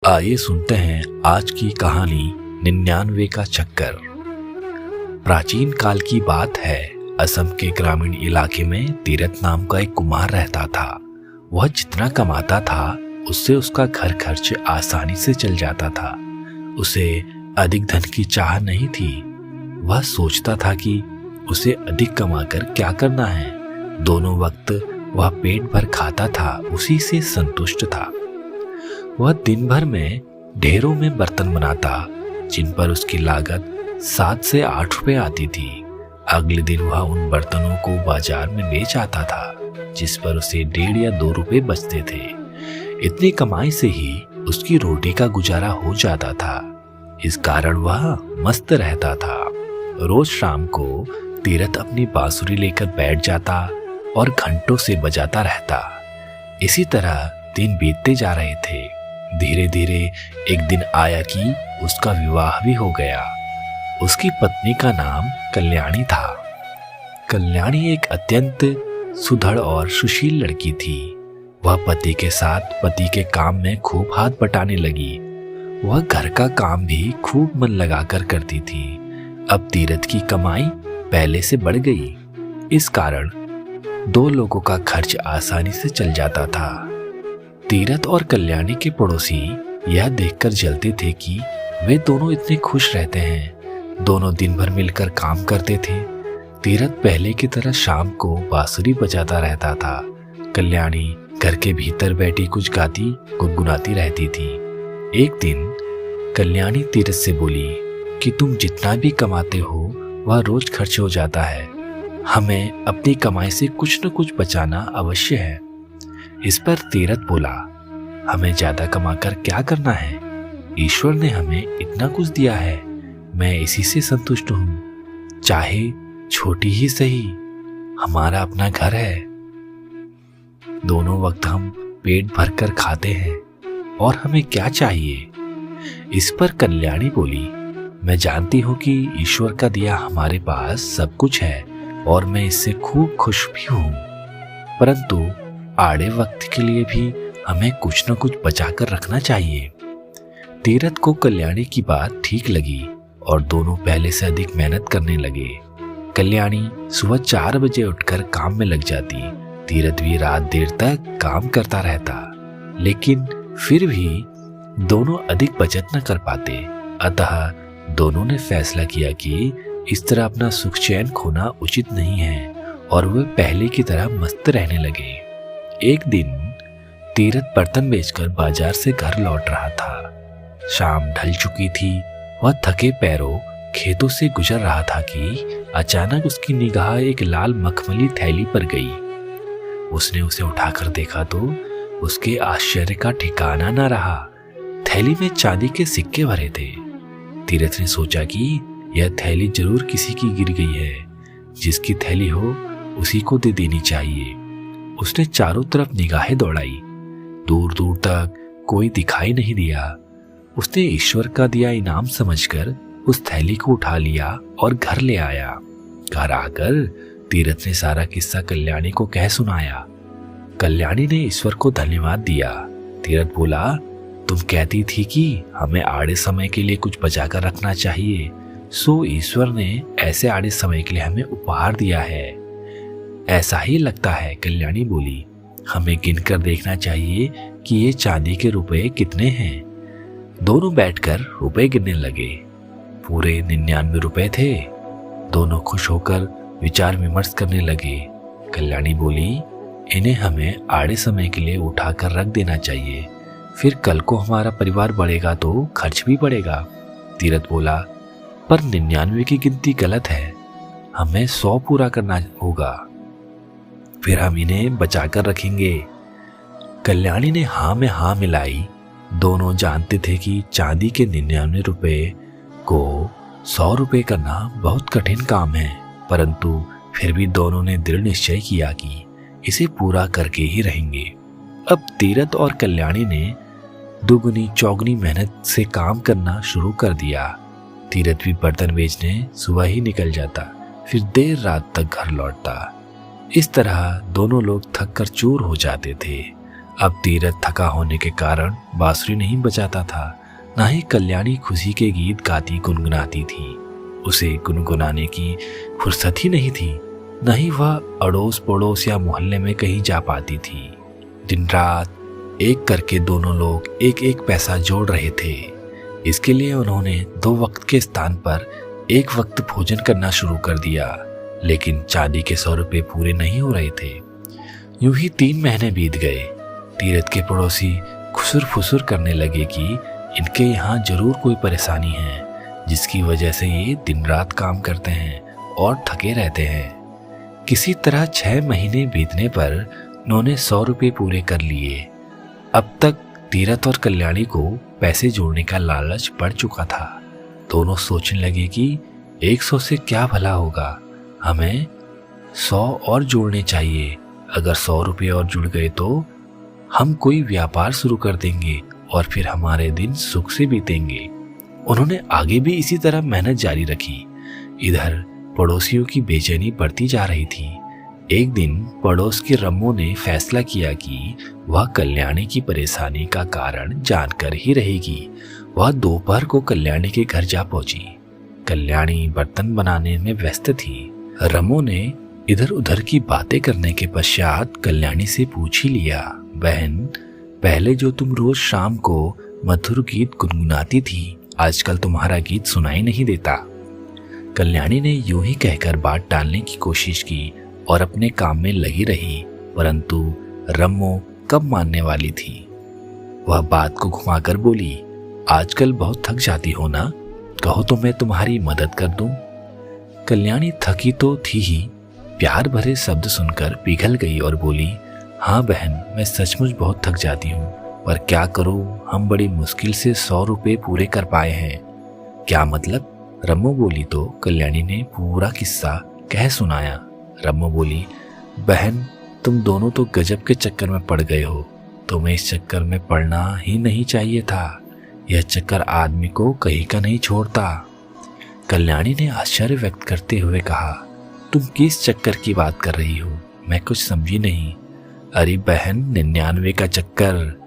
आइए सुनते हैं आज की कहानी 99 का चक्कर। प्राचीन काल की बात है। असम के ग्रामीण इलाके में तीरथ नाम का एक कुम्हार रहता था। वह जितना कमाता था उससे उसका घर खर्च आसानी से चल जाता था। उसे अधिक धन की चाह नहीं थी। वह सोचता था कि उसे अधिक कमाकर क्या करना है। दोनों वक्त वह पेट भर खाता था, उसी से संतुष्ट था। वह दिन भर में ढेरों में बर्तन बनाता, जिन पर उसकी लागत 7 से 8 रुपए आती थी। अगले दिन वह उन बर्तनों को बाजार में बेच आता था, जिस पर उसे 1.5 या 2 रुपए बचते थे। इतनी कमाई से ही उसकी रोटी का गुजारा हो जाता था। इस कारण वह मस्त रहता था। रोज शाम को तीरथ अपनी बांसुरी लेकर बैठ जाता और घंटों से बजाता रहता। इसी तरह दिन बीतते जा रहे थे। धीरे धीरे एक दिन आया कि उसका विवाह भी हो गया। उसकी पत्नी का नाम कल्याणी था। कल्याणी एक अत्यंत सुधड़ और सुशील लड़की थी। वह पति के साथ पति के काम में खूब हाथ बटाने लगी। वह घर का काम भी खूब मन लगाकर करती थी। अब तीरथ की कमाई पहले से बढ़ गई। इस कारण 2 लोगों का खर्च आसानी से चल जाता था। तीरथ और कल्याणी के पड़ोसी यह देखकर जलते थे कि वे दोनों इतने खुश रहते हैं। दोनों दिन भर मिलकर काम करते थे। तीरथ पहले की तरह शाम को बांसुरी बजाता रहता था। कल्याणी घर के भीतर बैठी कुछ गाती गुनगुनाती रहती थी। एक दिन कल्याणी तीरथ से बोली कि तुम जितना भी कमाते हो वह रोज खर्च हो जाता है। हमें अपनी कमाई से कुछ न कुछ बचाना अवश्य है। इस पर तीरथ बोला, हमें ज्यादा कमाकर क्या करना है? ईश्वर ने हमें इतना कुछ दिया है, मैं इसी से संतुष्ट हूं। चाहे छोटी ही सही, हमारा अपना घर है। दोनों वक्त हम पेट भरकर खाते हैं और हमें क्या चाहिए? इस पर कल्याणी बोली, मैं जानती हूं कि ईश्वर का दिया हमारे पास सब कुछ है और मैं इससे खूब खुश भी हूं, परंतु आड़े वक्त के लिए भी हमें कुछ न कुछ बचाकर रखना चाहिए। तीरथ को कल्याणी की बात ठीक लगी और दोनों पहले से अधिक मेहनत करने लगे। कल्याणी सुबह 4 बजे उठकर काम में लग जाती। तीरथ भी रात देर तक काम करता रहता, लेकिन फिर भी दोनों अधिक बचत न कर पाते। अतः दोनों ने फैसला किया कि इस तरह अपना सुख चैन खोना उचित नहीं है और वे पहले की तरह मस्त रहने लगे। एक दिन तीरथ बर्तन बेचकर बाजार से घर लौट रहा था। शाम ढल चुकी थी। वह थके पैरों खेतों से गुजर रहा था कि अचानक उसकी निगाह एक लाल मखमली थैली पर गई। उसने उसे उठाकर देखा तो उसके आश्चर्य का ठिकाना न रहा। थैली में चांदी के सिक्के भरे थे। तीरथ ने सोचा कि यह थैली जरूर किसी की गिर गई है। जिसकी थैली हो उसी को दे देनी चाहिए। उसने चारों तरफ निगाहें दौड़ाई। दूर दूर तक कोई दिखाई नहीं दिया। उसने ईश्वर का दिया इनाम समझकर उस थैली को उठा लिया और घर ले आया। घर आकर तीरथ ने सारा किस्सा कल्याणी को कह सुनाया। कल्याणी ने ईश्वर को धन्यवाद दिया। तीरथ बोला, तुम कहती थी कि हमें आड़े समय के लिए कुछ बचाकर रखना चाहिए, सो ईश्वर ने ऐसे आड़े समय के लिए हमें उपहार दिया है। ऐसा ही लगता है, कल्याणी बोली। हमें गिनकर देखना चाहिए कि ये चांदी के रुपए कितने हैं। दोनों बैठकर रुपए गिनने लगे। पूरे 99 रुपए थे। दोनों खुश होकर विचार विमर्श करने लगे। कल्याणी बोली, इन्हें हमें आड़े समय के लिए उठाकर रख देना चाहिए, फिर कल को हमारा परिवार बढ़ेगा तो खर्च भी बढ़ेगा। तीरथ बोला, पर 99 की गिनती गलत है, हमें 100 पूरा करना होगा, फिर हम इन्हें बचाकर रखेंगे। कल्याणी ने हाँ में हाँ मिलाई। दोनों जानते थे कि चांदी के 99 रुपए को 100 रुपए करना बहुत कठिन काम है, परंतु फिर भी दोनों ने दृढ़ निश्चय किया कि इसे पूरा करके ही रहेंगे। अब तीरथ और कल्याणी ने दुगनी चौगनी मेहनत से काम करना शुरू कर दिया। तीरथ भी बर्तन बेचने सुबह ही निकल जाता, फिर देर रात तक घर लौटता। इस तरह दोनों लोग थक कर चूर हो जाते थे। अब तीरथ थका होने के कारण बांसुरी नहीं बजाता था, ना ही कल्याणी खुशी के गीत गाती गुनगुनाती थी। उसे गुनगुनाने की फुर्सत ही नहीं थी, न ही वह अड़ोस पड़ोस या मोहल्ले में कहीं जा पाती थी। दिन रात एक करके दोनों लोग एक एक पैसा जोड़ रहे थे। इसके लिए उन्होंने 2 वक्त के स्थान पर 1 वक्त भोजन करना शुरू कर दिया, लेकिन चांदी के 100 रुपये पूरे नहीं हो रहे थे। यूं ही 3 महीने बीत गए। तीरथ के पड़ोसी खुसुर फुसुर करने लगे कि इनके यहाँ जरूर कोई परेशानी है, जिसकी वजह से ये दिन रात काम करते हैं और थके रहते हैं। किसी तरह 6 महीने बीतने पर उन्होंने 100 रुपये पूरे कर लिए। अब तक तीरथ और कल्याणी को पैसे जोड़ने का लालच बढ़ चुका था। दोनों सोचने लगे कि 100 से क्या भला होगा, हमें 100 और जोड़ने चाहिए। अगर 100 रुपये और जुड़ गए तो हम कोई व्यापार शुरू कर देंगे और फिर हमारे दिन सुख से बीतेंगे। उन्होंने आगे भी इसी तरह मेहनत जारी रखी। इधर पड़ोसियों की बेचैनी बढ़ती जा रही थी। एक दिन पड़ोस के रम्मो ने फैसला किया कि वह कल्याणी की परेशानी का कारण जानकर ही रहेगी। वह दोपहर को कल्याणी के घर जा पहुंची। कल्याणी बर्तन बनाने में व्यस्त थी। रम्मो ने इधर उधर की बातें करने के पश्चात कल्याणी से पूछ ही लिया, बहन, पहले जो तुम रोज शाम को मधुर गीत गुनगुनाती थी, आजकल तुम्हारा गीत सुनाई नहीं देता। कल्याणी ने यूं ही कहकर बात टालने की कोशिश की और अपने काम में लगी रही, परंतु रम्मो कब मानने वाली थी। वह बात को घुमाकर बोली, आजकल बहुत थक जाती हो ना, कहो तो मैं तुम्हारी मदद कर दूं। कल्याणी थकी तो थी ही, प्यार भरे शब्द सुनकर पिघल गई और बोली, हाँ बहन, मैं सचमुच बहुत थक जाती हूँ, पर क्या करूँ, हम बड़ी मुश्किल से 100 रुपये पूरे कर पाए हैं। क्या मतलब? रम्मो बोली तो कल्याणी ने पूरा किस्सा कह सुनाया। रम्मो बोली, बहन, तुम दोनों तो गजब के चक्कर में पड़ गए हो। तुम्हें इस चक्कर में पड़ना ही नहीं चाहिए था। यह चक्कर आदमी को कहीं का नहीं छोड़ता। कल्याणी ने आश्चर्य व्यक्त करते हुए कहा, तुम किस चक्कर की बात कर रही हो? मैं कुछ समझी नहीं। अरे बहन, 99 का चक्कर।